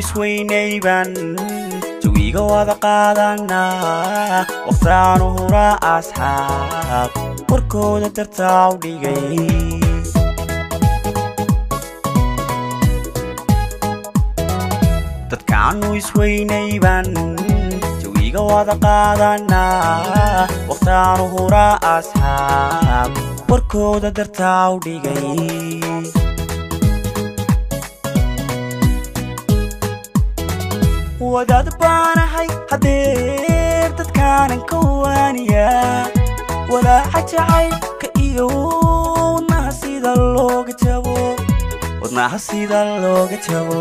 isweynayban jawiga wada qaadana waqtaan hura asxaab warkooda dartaa u dhigay dadkaanu isweynayban jawiga wada qaadana waqtaan hura asxaab warkooda dartaa u dhigay wadaad baanahay hadeer dadkaanan ka waaniya walaaca jacaylka iyo wadnaha sida looga jabo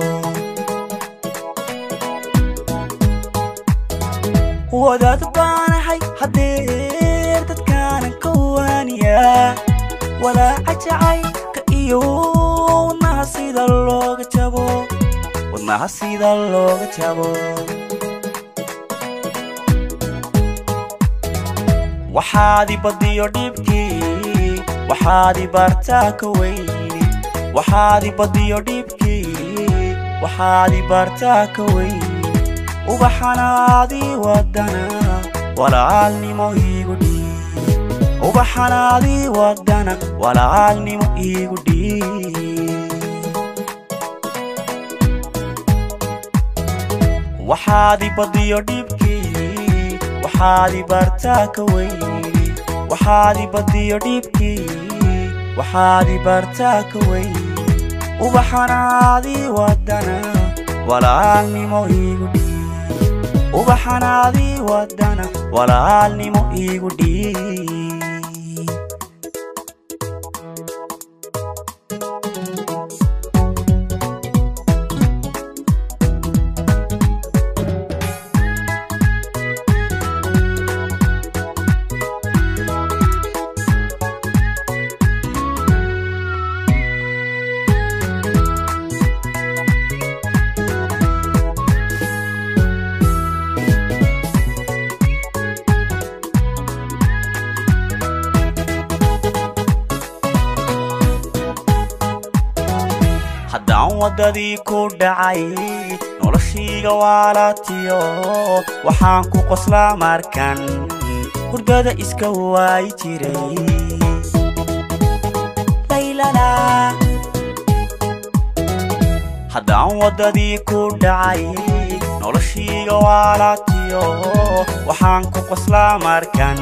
wadaad baanahay hadeer dadkaanan ka waaniya walaaca jacaylka iyo wadnaha sida looga jabo waxaad ibadiyo dhibkii waxaad ibartaa ka weyni waxaad ibadiyo dhibkii waxaad ibartaa ka weyni ubaxanaadii wadana walaalnimo iigu dhiib ubaxanaadii wadana walaalnimo iigu dhiib waxaad ibadiyo dhibkii waxaad ibartaa ka weyni waxaad ibadiyo dhibkii waxaad ibartaa ka weyni ubaxanaadii wadana walaalnimo iigu dhiib ubaxanaadii wadana walaalnimo iigu dhiib haddaan waddadii ku dhacay noloshayga waalatiyo waxaan ku qoslaa markan hurdada iska waayi jiray laylala haddaan waddadii ku dhacay noloshayga waalatiyo waxaan ku qoslaa markan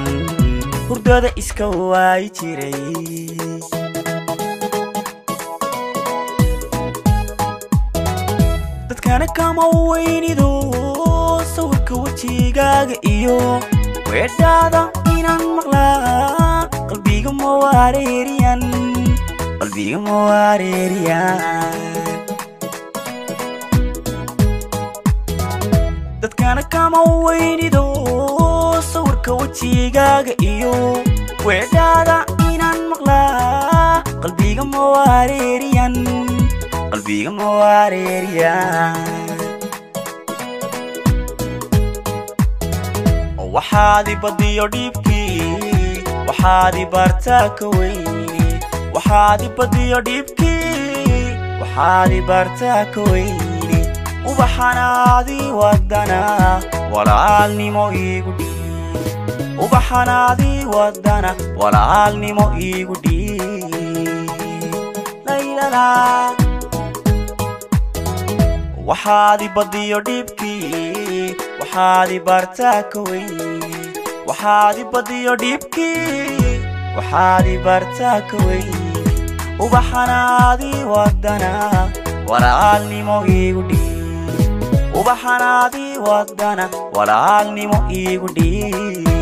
hurdada iska waayi jiray dadkana kama weynido sawirka wajigaaga iyo weedhaada inaan maqlaa qalbiga ma wareeriyan dadkana kama weynido sawirka wajigaaga iyo weedhaada inaan maqlaa qalbiga ma wareeriyan waxaad ibadiyo dhibkii waxaad ibartaa ka weyni waxaad ibadiyo dhibkii waxaad ibartaa ka weyni ubaxanaadii wadana walaalnimo iigu dhiib ubaxanaadii wadana walaalnimo iigu dhiib laylala waxaad ibadiyo dhibkii waxaad ibartaa ka weyni waxaad ibadiyo dhibkii waxaad ibartaa ka weyni ubaxanaadii wadana walaalnimo iigu dhiib ubaxanaadii wadana walaalnimo iigu dhiib